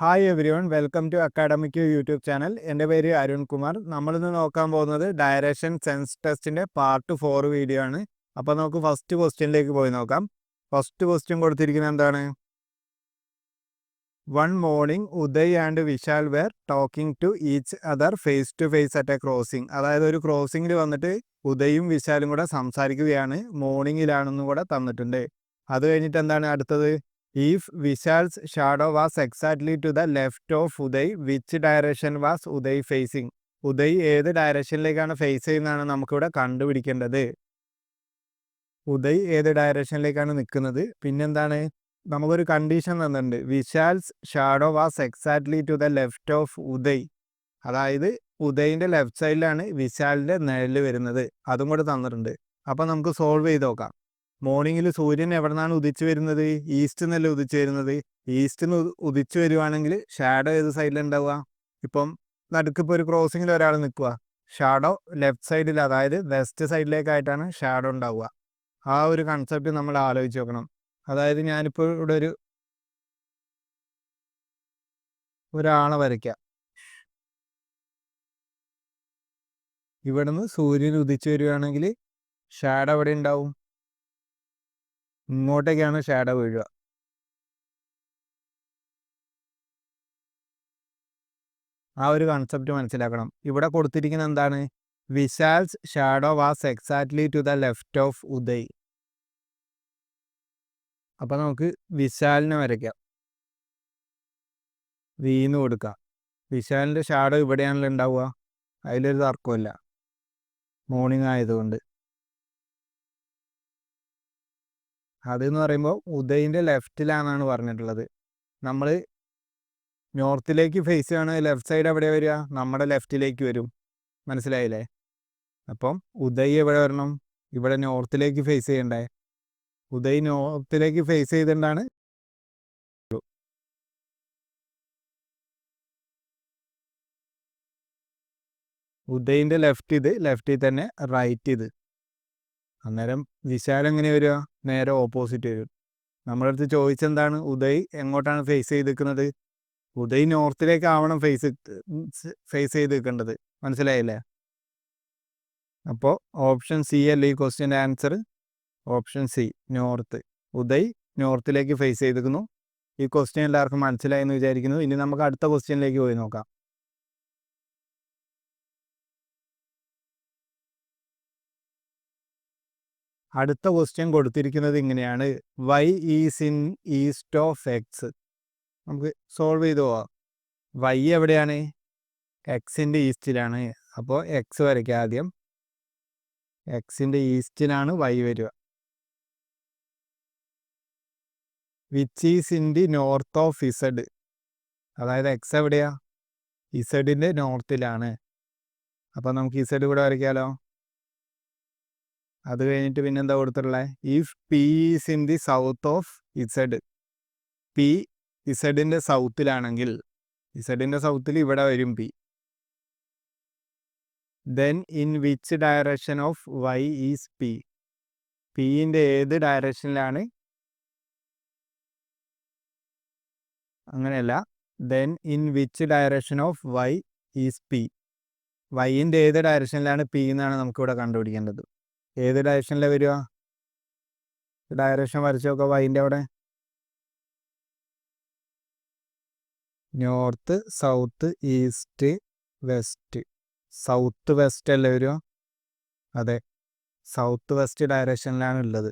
Hi every one, welcome two academic YouTube channel. എൻ്റെ പേര് അരുൺ കുമാർ. നമ്മളിന്ന് നോക്കാൻ പോകുന്നത് ഡയറക്ഷൻ സെൻസ് ടെസ്റ്റിൻ്റെ പാർട്ട് 4 വീഡിയോ ആണ്. അപ്പോൾ നമുക്ക് ഫസ്റ്റ് ക്വസ്റ്റ്യനിലേക്ക് പോയി നോക്കാം. ഫസ്റ്റ് ക്വസ്റ്റ്യൻ കൊടുത്തിരിക്കുന്നത് എന്താണ്? One morning Uday and Vishal were talking to each other face to face at a crossing. അതായത് ഒരു ക്രോസിംഗിൽ വന്നിട്ട് ഉദയും വിശാലും കൂടെ സംസാരിക്കുകയാണ്. മോർണിംഗിലാണെന്നും കൂടെ തന്നിട്ടുണ്ട്. അത് കഴിഞ്ഞിട്ട് എന്താണ് അടുത്തത്? If Vishal's shadow was exactly to the left of Uday, which direction was Uday facing? Uday ഏത് ഡയറക്ഷനിലേക്കാണ് ഫേസ് ചെയ്യുന്നതാണ് നമുക്കിവിടെ കണ്ടുപിടിക്കേണ്ടത്. ഉദയ് ഏത് ഡയറക്ഷനിലേക്കാണ് നിൽക്കുന്നത്. പിന്നെന്താണ്, നമുക്കൊരു കണ്ടീഷൻ തന്നിട്ടുണ്ട്. Vishal's shadow was exactly to the left of Uday. അതായത് ഉദയിൻ്റെ ലെഫ്റ്റ് സൈഡിലാണ് വിശാലിൻ്റെ നിഴല് വരുന്നത്. അതും കൂടെ തന്നിട്ടുണ്ട്. അപ്പം നമുക്ക് സോൾവ് ചെയ്ത് നോക്കാം. മോർണിംഗിൽ സൂര്യൻ എവിടെ നിന്നാണ് ഉദിച്ചു വരുന്നത്? ഈസ്റ്റ് നിന്നല്ലേ ഉദിച്ചു വരുന്നത്. ഈസ്റ്റ് നിന്ന് ഉദിച്ചു വരുവാണെങ്കിൽ ഷാഡോ ഏത് സൈഡിലുണ്ടാവുക? ഇപ്പം നടുക്കിപ്പോൾ ഒരു ക്രോസിങ്ങിൽ ഒരാൾ നിൽക്കുക, ഷാഡോ ലെഫ്റ്റ് സൈഡിൽ, അതായത് വെസ്റ്റ് സൈഡിലേക്കായിട്ടാണ് ഷാഡോ ഉണ്ടാവുക. ആ ഒരു കൺസെപ്റ്റ് നമ്മൾ ആലോചിച്ച് നോക്കണം. അതായത് ഞാനിപ്പോൾ ഇവിടെ ഒരാളെ വരയ്ക്കാം. ഇവിടുന്ന് സൂര്യൻ ഉദിച്ചു വരികയാണെങ്കിൽ ഷാഡോ എവിടെ ഉണ്ടാവും? ഇങ്ങോട്ടേക്കാണ് ഷാഡോ വീഴുക. ആ ഒരു കൺസെപ്റ്റ് മനസ്സിലാക്കണം. ഇവിടെ കൊടുത്തിരിക്കുന്ന എന്താണ്? Vishal's shadow was exactly to the left of Uday. അപ്പം നമുക്ക് വിശാലിനെ വരയ്ക്കാം. വീന്ന് കൊടുക്കാം. വിശാലിൻ്റെ ഷാഡോ ഇവിടെയാണല്ലോ ഉണ്ടാവുക. അതിലൊരു തർക്കമില്ല, മോർണിംഗ് ആയതുകൊണ്ട്. അതെന്ന് പറയുമ്പോൾ ഉദയിൻ്റെ ലെഫ്റ്റിലാണെന്നാണ് പറഞ്ഞിട്ടുള്ളത്. നമ്മൾ നോർത്തിലേക്ക് ഫേസ് ചെയ്യുകയാണെങ്കിൽ ലെഫ്റ്റ് സൈഡ് എവിടെ വരിക? നമ്മുടെ ലെഫ്റ്റിലേക്ക് വരും. മനസ്സിലായില്ലേ? അപ്പം ഉദയ് എവിടെ വരണം? ഇവിടെ നോർത്തിലേക്ക് ഫേസ് ചെയ്യണ്ടേ. ഉദയ് നോർത്തിലേക്ക് ഫേസ് ചെയ്തുകൊണ്ടാണ് ഉദയിൻ്റെ ലെഫ്റ്റ് ഇത്, ലെഫ്റ്റിൽ തന്നെ റൈറ്റ് ഇത്. അന്നേരം വിശാൽ എങ്ങനെ വരിക? നേരെ ഓപ്പോസിറ്റ് വരും. നമ്മുടെ അടുത്ത് ചോദിച്ചെന്താണ്? ഉദയ് എങ്ങോട്ടാണ് ഫേസ് ചെയ്ത് നിൽക്കുന്നത്? ഉദയ് നോർത്തിലേക്ക് ആവണം ഫേസ് ചെയ്ത് നിൽക്കേണ്ടത്. മനസ്സിലായില്ലേ? അപ്പോൾ ഓപ്ഷൻ സി അല്ലേ ഈ ക്വസ്റ്റ്യൻ്റെ answer? Option C, north. Uday നോർത്തിലേക്ക് ഫേസ് ചെയ്തിരിക്കുന്നു. ഈ ക്വസ്റ്റ്യൻ എല്ലാവർക്കും മനസ്സിലായി എന്ന് വിചാരിക്കുന്നു. ഇനി നമുക്ക് അടുത്ത ക്വസ്റ്റ്യനിലേക്ക് പോയി നോക്കാം. അടുത്ത ക്വസ്റ്റ്യൻ കൊടുത്തിരിക്കുന്നത് ഇങ്ങനെയാണ്. Y is in east of X. നമുക്ക് സോൾവ് ചെയ്ത് പോവാം. വൈ എവിടെയാണ്? എക്സിൻ്റെ ഈസ്റ്റിലാണ്. അപ്പോൾ എക്സ് വരയ്ക്കുക ആദ്യം. എക്സിൻ്റെ ഈസ്റ്റിലാണ് വൈ വരിക. Which is in the north of Z. അതായത് എക്സ് എവിടെയാ? ഇസഡിൻ്റെ നോർത്തിലാണ്. അപ്പോൾ നമുക്ക് ഇസഡ് കൂടെ വരയ്ക്കാമല്ലോ. അത് കഴിഞ്ഞിട്ട് പിന്നെന്താ കൊടുത്തിട്ടുള്ളത്? If P is in the south of Z. P ഇസഡിൻ്റെ സൗത്തിലാണെങ്കിൽ, ഇസഡിൻ്റെ സൗത്തിൽ ഇവിടെ വരും P. Then in which direction of Y is P. പിൻ്റെ ഏത് ഡയറക്ഷനിലാണ്? അങ്ങനെയല്ല, then in which direction of Y is P. വൈൻ്റെ ഏത് ഡയറക്ഷനിലാണ് പി എന്നാണ് നമുക്കിവിടെ കണ്ടുപിടിക്കേണ്ടത്. ഏത് ഡയറക്ഷനിലാണ് വരിക? ഡയറക്ഷൻ വരച്ച് നോക്കുക. വൈൻ്റെ അവിടെ north, south, east, west. South west അല്ലേ വരിക? അതെ, സൗത്ത് വെസ്റ്റ് ഡയറക്ഷനിലാണ് ഉള്ളത്.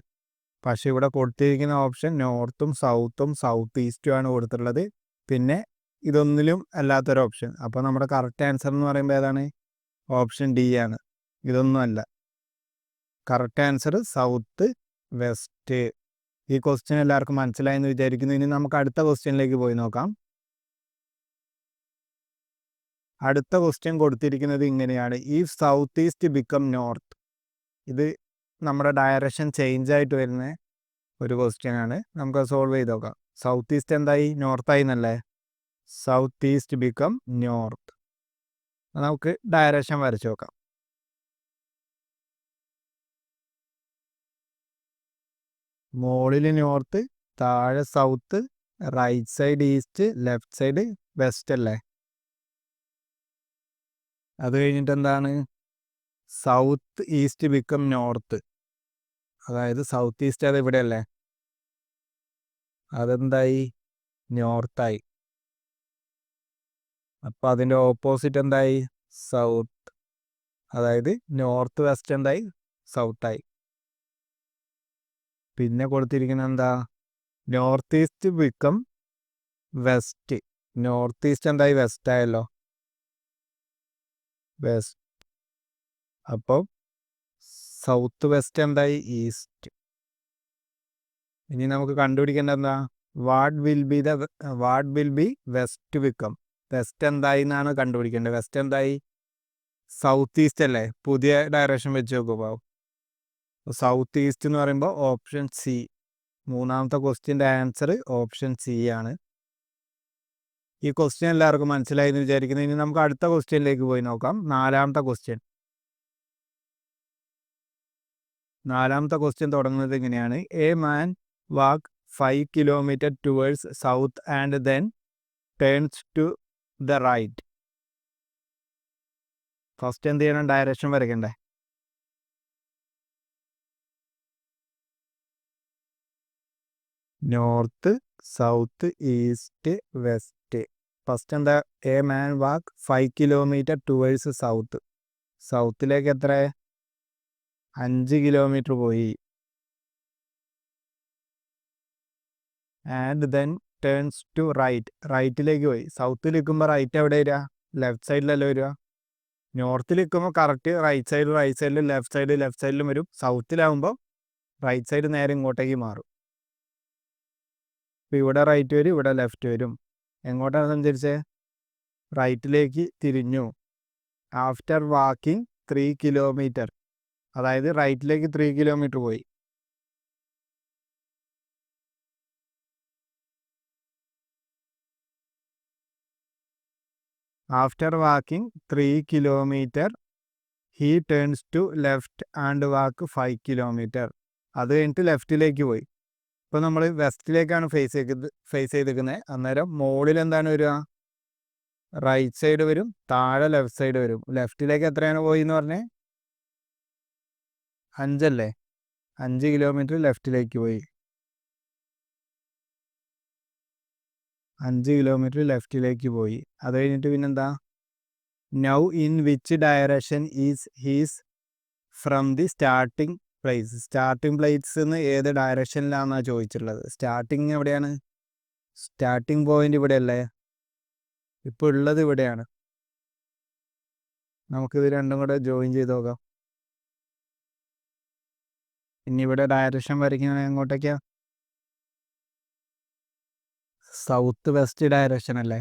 പക്ഷെ ഇവിടെ കൊടുത്തിരിക്കുന്ന ഓപ്ഷൻ നോർത്തും സൗത്തും സൗത്ത് ഈസ്റ്റും ആണ് കൊടുത്തിട്ടുള്ളത്. പിന്നെ ഇതൊന്നിലും അല്ലാത്തൊരു ഓപ്ഷൻ. അപ്പോൾ നമ്മുടെ കറക്റ്റ് ആൻസർ എന്ന് പറയുമ്പോൾ ഏതാണ്? ഓപ്ഷൻ ഡി ആണ്. ഇതൊന്നും അല്ല. Correct answer south west. ഈ ക്വസ്റ്റ്യൻ എല്ലാവർക്കും മനസ്സിലായെന്ന് വിചാരിക്കുന്നു. ഇനി നമുക്ക് അടുത്ത ക്വസ്റ്റ്യനിലേക്ക് പോയി നോക്കാം. അടുത്ത ക്വസ്റ്റ്യൻ കൊടുത്തിരിക്കുന്നത് ഇങ്ങനെയാണ്. If south east become north. ഇത് നമ്മുടെ ഡയറക്ഷൻ ചേഞ്ച് ആയിട്ട് വരുന്ന ഒരു ക്വസ്റ്റ്യൻ ആണ്. നമുക്ക് സോൾവ് ചെയ്ത് നോക്കാം. സൗത്ത് ഈസ്റ്റ് എന്തായി? നോർത്തായി എന്നല്ലേ? South east become north. നമുക്ക് ഡയറക്ഷൻ വരച്ച് നോക്കാം. മുകളിൽ നോർത്ത്, താഴെ south, right side east, left side west അല്ലേ? അത് കഴിഞ്ഞിട്ട് എന്താണ്? South east become north. അതായത് സൗത്ത് ഈസ്റ്റ് അത് ഇവിടെ അല്ലേ? അതെന്തായി? നോർത്തായി. അപ്പോൾ അതിൻ്റെ ഓപ്പോസിറ്റ് എന്തായി? സൗത്ത്. അതായത് നോർത്ത് വെസ്റ്റ് എന്തായി? സൗത്തായി. പിന്നെ കൊടുത്തിരിക്കുന്നത് എന്താ? North east become west. North east എന്തായി? വെസ്റ്റ് ആയല്ലോ. വെസ്റ്റ്. അപ്പോൾ സൗത്ത് വെസ്റ്റ് എന്തായി? ഈസ്റ്റ്. ഇനി നമുക്ക് കണ്ടുപിടിക്കേണ്ട എന്താ? What will be west become. West എന്തായി എന്നാണ് കണ്ടുപിടിക്കേണ്ടത്. വെസ്റ്റ് എന്തായി? സൗത്ത് ഈസ്റ്റ് അല്ലേ? പുതിയ ഡയറക്ഷൻ വെച്ച് നോക്കുമ്പോൾ സൗത്ത് ഈസ്റ്റ് എന്ന് പറയുമ്പോൾ ഓപ്ഷൻ സി. മൂന്നാമത്തെ ക്വസ്റ്റ്യൻ്റെ ആൻസർ ഓപ്ഷൻ സി ആണ്. ഈ ക്വസ്റ്റ്യൻ എല്ലാവർക്കും മനസ്സിലായി എന്ന് വിചാരിക്കുന്നു. ഇനി നമുക്ക് അടുത്ത ക്വസ്റ്റ്യനിലേക്ക് പോയി നോക്കാം. നാലാമത്തെ ക്വസ്റ്റ്യൻ തുടങ്ങുന്നത് ഇങ്ങനെയാണ്. A man walk 5 kilometre towards south and then turns to the right. First എന്ത് ചെയ്യണം? ഡയറക്ഷൻ വരയ്ക്കണ്ടേ? North, south, east, west. First എന്താ? A man walk 5 kilometre towards south. സൗത്തിലേക്ക് എത്ര? 5 കിലോമീറ്റർ പോയി. And then turns to right. റൈറ്റിലേക്ക് പോയി. സൗത്തിൽ നിൽക്കുമ്പോൾ റൈറ്റ് എവിടെ വരിക? ലെഫ്റ്റ് സൈഡിലല്ലേ വരിക? നോർത്തിൽ നിൽക്കുമ്പോൾ കറക്റ്റ് റൈറ്റ് സൈഡിൽ ലെഫ്റ്റ് സൈഡിലും വരും. സൗത്തിലാവുമ്പോൾ റൈറ്റ് സൈഡ് നേരെ ഇങ്ങോട്ടേക്ക് മാറും. ഇപ്പോൾ ഇവിടെ റൈറ്റ് വരും, ഇവിടെ ലെഫ്റ്റ് വരും. എങ്ങോട്ടാണ് സഞ്ചരിച്ചത്? റൈറ്റിലേക്ക് തിരിഞ്ഞു. After walking 3 kilometre. അതായത് റൈറ്റിലേക്ക് 3 കിലോമീറ്റർ പോയി. After walking 3 kilometre he turns to left and walk 5 kilometre. അത് കഴിഞ്ഞിട്ട് ലെഫ്റ്റിലേക്ക് പോയി. ഇപ്പോൾ നമ്മൾ വെസ്റ്റിലേക്കാണ് ഫേസ് ചെയ്തിരിക്കുന്നത്. അന്നേരം മുകളിൽ എന്താണ് വരിക? റൈറ്റ് സൈഡ് വരും, താഴെ ലെഫ്റ്റ് സൈഡ് വരും. ലെഫ്റ്റിലേക്ക് എത്രയാണ് പോയി എന്ന് പറഞ്ഞേ? 5 അല്ലേ? 5 കിലോമീറ്റർ ലെഫ്റ്റിലേക്ക് പോയി. 5 കിലോമീറ്റർ ലെഫ്റ്റിലേക്ക് പോയി. അത് കഴിഞ്ഞിട്ട് പിന്നെന്താ? Now in which direction is he's from the starting place. Starting place എന്ന് ഏത് ഡയറക്ഷനിലാണെന്നാണ് ചോദിച്ചിട്ടുള്ളത്. സ്റ്റാർട്ടിങ് എവിടെയാണ്? സ്റ്റാർട്ടിംഗ് പോയിന്റ് ഇവിടെ അല്ലേ? ഇപ്പോൾ ഉള്ളത് ഇവിടെയാണ്. നമുക്കിത് രണ്ടും കൂടെ ജോയിൻ ചെയ്ത് നോക്കാം. ഇനി ഇവിടെ ഡയറക്ഷൻ വരയ്ക്കുന്നത് എങ്ങോട്ടേക്കാ? സൗത്ത് വെസ്റ്റ് ഡയറക്ഷൻ അല്ലേ?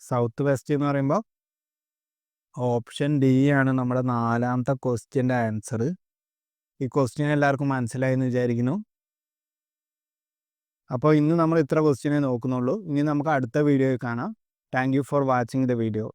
സൗത്ത് വെസ്റ്റ് എന്ന് പറയുമ്പോൾ ഓപ്ഷൻ ഡി ആണ് നമ്മുടെ നാലാമത്തെ ക്വസ്റ്റ്യൻ്റെ ആൻസർ. ഈ ക്വസ്റ്റ്യൻ എല്ലാവർക്കും മനസ്സിലായി എന്ന് വിചാരിക്കുന്നു. അപ്പോൾ ഇന്ന് നമ്മൾ ഇത്ര ക്വസ്റ്റ്യനെ നോക്കുന്നുള്ളൂ. ഇനി നമുക്ക് അടുത്ത വീഡിയോയിൽ കാണാം. Thank you for watching the video.